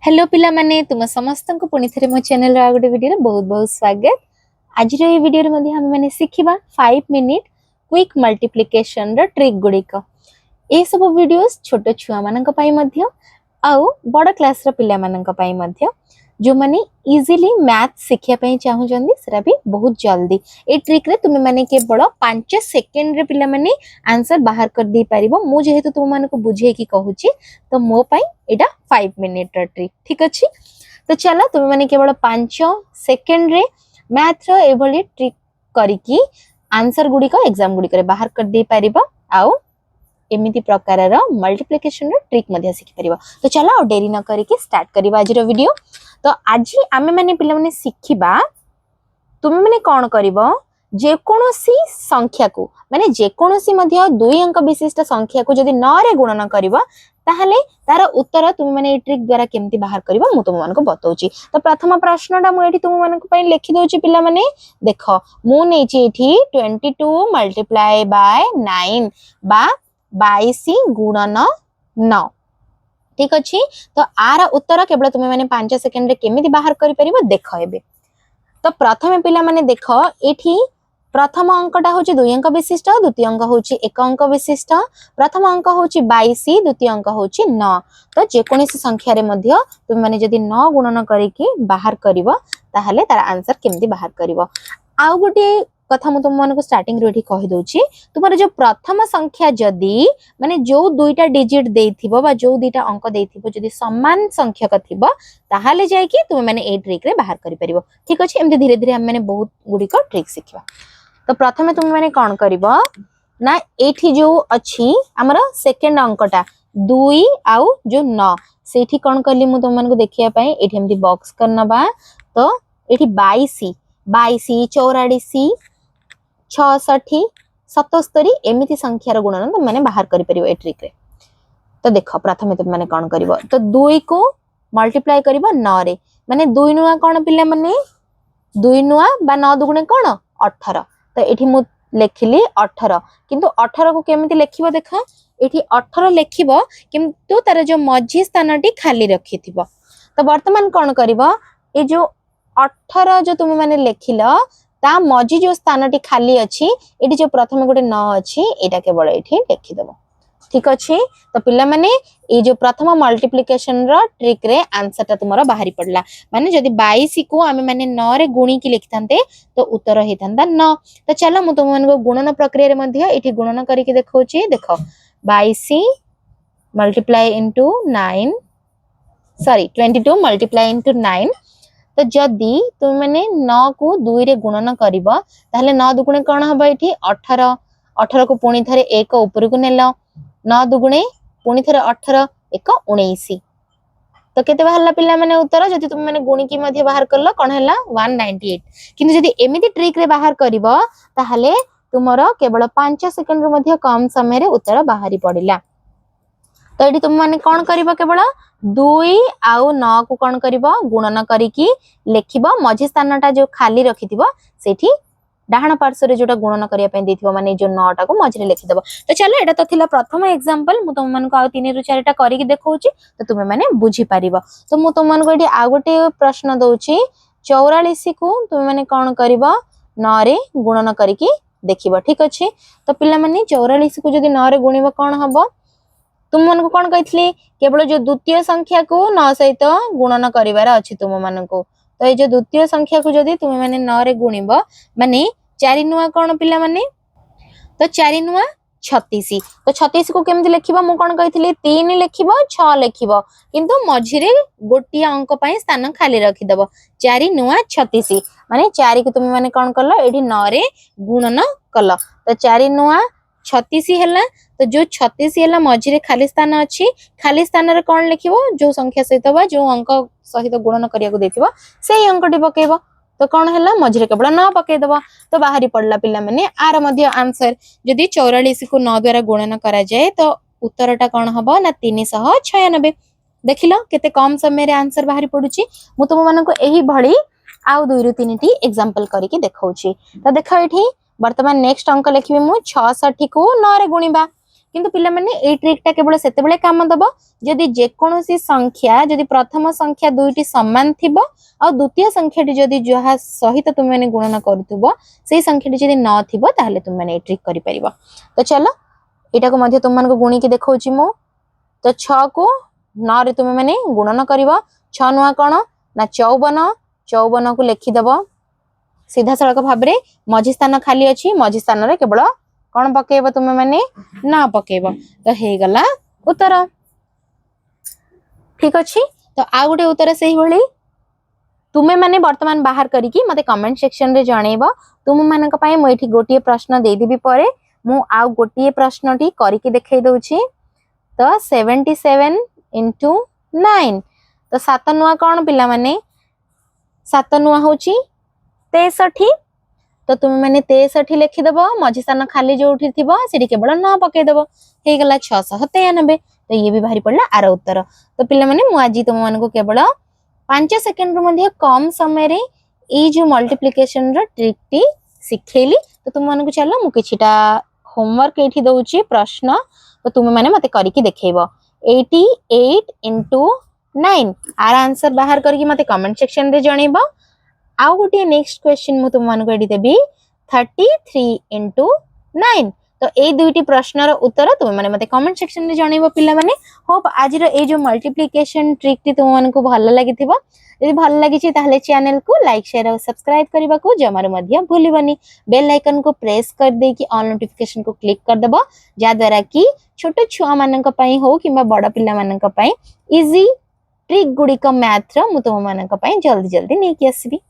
Hello पिला माने तुम समस्त को पुणी थे मो चैनल रो गोटे वीडियो बहुत बहुत स्वागत। आज रो ये वीडियो रे मध्ये हम माने सिखिबा 5 मिनिट क्विक मल्टीप्लिकेशन रो ट्रिक गुडिक। ए सब वीडियोस छोटो छुआ मानक पई मध्ये आउ बड़ क्लास रो पिला मानक पई मध्ये जो माने इजीली मैथ सिखिया पई चाहू जंदी सेरा भी बहुत जल्दी ए ट्रिक रे तुम माने केवल 5 सेकंड रे पिला माने आंसर बाहर कर दी पारिबो। मु जेहेतु तुम मानको बुझे की कहूची तो मो पई एटा 5 मिनिट रो ट्रिक ठीक अछि। तो चलो तुम माने केवल 5 सेकंड रे मैथ रो एभली ट्रिक करिकी आंसर गुडी को एग्जाम गुडी करे बाहर कर दी पारिबो आउ एमिति प्रकार रो मल्टीप्लिकेशन रो ट्रिक मध्ये सिखि परिबो। तो चलो आ देरी न करिके स्टार्ट करिबा आज रो वीडियो। तो आज आमे माने पिला माने सिखिबा तुम माने कोन करिवो जे कोनोसी संख्या को माने जे कोनोसी मध्ये 2 अंक विशिष्ट संख्या को जदी 9 रे गुणन करिवो ताहले तार उत्तर तुम माने ट्रिक द्वारा केमती बाहर करिवो मु तुम मानको बतौची। तो प्रथम प्रश्नटा मु एठी तुम मानको पई लिखि दोची पिला माने देखो मु नेची एठी 22 मल्टीप्लाई बाय 9 बा 22 गुणन 9 ठीक अछि। तो आर उत्तर केवल तुम माने 5 सेकंड रे केमिति बाहर करि परिबो देखो एबे। तो प्रथम पिला माने देखो एठी प्रथम अंकटा होची 2 अंक विशिष्ट द्वितीय अंक होची 1 अंक विशिष्ट प्रथम अंक होची 22 द्वितीय अंक होची 9। तो जे कोनोसी संख्या रे मध्ये तुम माने जदी 9 गुणन करिके बाहर करिवो ताहले तार आंसर केमिति बाहर करिवो। आउ गोटे कथा मु तुम मानको स्टार्टिंग रे एठी कहि दोची तुमर जो प्रथम संख्या जदी माने जो दुईटा डिजिट देइथिबो बा जो दुईटा अंक देइथिबो जदी समान संख्यक थिबो ताहाले जाय कि तुम माने ए ट्रिक रे बाहर करि परिबो ठीक अछि। एमते धीरे धीरे हम माने बहुत गुडी को ट्रिक सिखिबा। तो प्रथमे तुम माने कोन करिवो ना एठी जो अछि हमर सेकंड अंकटा 2 आउ जो 9 सेठी कोन करली मु तुम मानको देखिया पई एठी एमती बॉक्स करनबा। तो एठी 22 84 66 77 एमिति संख्यार गुणन तुम माने बाहर करि परिबो ए ट्रिक रे। तो देखो प्रथमे तुम माने कोन करिवो तो 2 को मल्टीप्लाई करिवो 9 रे माने 2 नुआ कोन पिला माने 2 नुआ बा 9 दुगुणे कोन 18। तो एठी मु लेखिली 18 किंतु 18 को केमिति लेखिबो देखो एठी 18 लेखिबो किंतु तार जो मझी स्थानटी खाली रखिथिबो। तो वर्तमान कोन करिवो ए जो 18 जो तुम माने लेखिलो ता मझी जो स्थानटी खाली अछि एठी जो प्रथम गोटे 9 अछि एटा केवल एठी लिखि देबो ठीक अछि। तो पिला माने ए जो प्रथम मल्टीप्लिकेशन रो ट्रिक रे आंसर ता तुमरो बाहरी पडला माने जदी 22 को आमे माने 9 रे गुणी की लिखथांते तो उत्तर हेथांता 9। तो चलो मु तुम मानको गुणन प्रक्रिया रे मध्ये एठी गुणन करिके देखौची देखो 22 multiply into 9 sorry 22 multiply into 9। तो जदी तुम माने 9 को 2 रे गुणन करिवो ताहले 9 दुगुणे कोन हबो एठी 18 18 को पुणी थरे 1 ऊपर को नेलो 9 दुगुणे पुणी थरे 18 1 19। तो केते बाहरला पिला माने उत्तर जदी तुम माने गुणी की मध्ये बाहर करलो कोन हैला 198 किंतु जदी एमिति ट्रिक रे बाहर करिवो ताहले तुमरो केवल 5 सेकंड रो मध्ये कम समय रे उत्तर बाहरी पडिला। तो एठी तुम माने कोन करिवो केवल 2 आउ 9 को कोन करिवो गुणन करिकी लेखिबो मझी स्थानटा जो खाली रखिथिबो सेठी डाहण पार्श्व रे जोटा गुणन करिया पय देथिबो माने जो 9 टा को मझी रे लिखि देबो। तो चलो एटा तो थिला प्रथम एग्जांपल मु तुम मानको आ 3 रु 4 टा करिकी देखौची तो तुमे माने बुझी पारिबो। तो मु तुम मानको एठी आ गोटे प्रश्न दउची 44 को तुमे माने कोन करिवो 9 रे गुणन करिकी देखिबो ठीक अछि। तो पिला माने 44 को जदी 9 रे गुणिबो कोन हबो तुम मन को कोन कहितली केवल जो द्वितीय संख्या को 9 सहित गुणन करिवार अछि तुम मन को। तो ए जो द्वितीय संख्या को जदी तुम माने 9 रे गुणिबो माने 4 नुआ कोन पिला माने तो 4 नुआ 36। तो 36 को केमति लिखिबो मु कोन कहितली 3 लिखिबो 6 लिखिबो किंतु मझी रे गोटी अंक पई स्थान खाली रखि देबो 4 नुआ 36 माने 4 को तुम माने कोन करलो एठी 9 रे गुणन कलो। तो 4 नुआ 36 हैला तो जो 36 हैला मझी रे खाली स्थान अछि खाली स्थान रे कोन लिखिबो जो संख्या सहित बा जो अंक सहित गुणन करिया को देथिबो सेही अंकटी पकेइबो। तो कोन हैला मझी रे केवल 9 पकेइ देबो। तो बाहरी पडला पिला माने आर मध्ये आंसर जदी 44 को 9 द्वारा गुणन करा जाय तो उत्तरटा कोन हबो ना 396 देखिलो केते कम समय रे आंसर बाहरी पडुची। मु तुम मानको एही भली आउ 2 रु 3 टी एग्जांपल करिके देखौची। तो देखो एठी वर्तमान नेक्स्ट अंक लिखिबे मु 66 को 9 रे गुणिबा किंतु पिला माने ए ट्रिकटा केवल सेतेबेले काम दबो जदि जेकोनोसी संख्या जदि प्रथम संख्या दुईटी समान थिबो आ द्वितीय संख्याटी जदि जहा सहित तुम माने गुणन करूथबो सेही संख्याटी जदि न थिबो ताहले तुम माने ए ट्रिक करि परिबो। तो चलो एटा को मध्य तुम मानको गुणी की देखौची मो। तो 6 को 9 रे तुम माने गुणन करिवो 6 नुआ कोन ना 54 54 को लिखि दबो सीधा सड़क भाव रे मझी स्थान खाली अछि मझी स्थान रे केवल कोन पकेबो तुम माने ना पकेबो। तो हे गला उत्तर ठीक अछि। तो आ गुटे उत्तर सही भली तुमे माने वर्तमान बाहर करिकी मते कमेंट सेक्शन रे जणेबो। तुम मानक पय मो एठी गोटिए प्रश्न दे देबी परे मु आ गोटिए प्रश्नटी करिकी देखै दउची। तो 77 into 9 तो 7 नुआ कोन पिला माने 7 नुआ होची 63 तो तुम माने 63 लिखि देबो मझी स्थान खाली जो उठी थिबो सेठी केवल न पके देबो हे गला 693। तो ये भी बाहरी पड़ला आर उत्तर। तो पिला माने मु आजी तुम मानको केवल 5 सेकंड रो मध्ये कम समय रे ए जो मल्टीप्लिकेशन रो ट्रिक टी सिखेली। तो तुम मानको चलो मु किछिटा होमवर्क एठी दउची प्रश्न तो तुम माने मते करिकी देखैबो 88 into 9 आर आंसर बाहर करके मते कमेंट सेक्शन रे जणेबो। आउ गोटे नेक्स्ट क्वेश्चन मु तुम मानको एडी देबी 33 into 9 तो ए दुईटी प्रश्न रो उत्तर तुम माने मते कमेंट सेक्शन रे जणेबो पिला माने। होप आज रो ए जो मल्टीप्लिकेशन ट्रिक टी तुम मानको भलो लागिथिबो यदि भलो लागिछि ताहले चैनल को लाइक शेयर और सब्सक्राइब करबा को जमार मध्य भूलिबनी बेल आइकन को प्रेस कर दे कि ऑल नोटिफिकेशन को क्लिक कर देबो जा द्वारा कि छोटे छुआ मानक पई हो किबा बड़ पिला मानक पई इजी ट्रिक गुडी को मैथ रो मु तुम मानक पई जल्दी जल्दी नै कि आसीबी।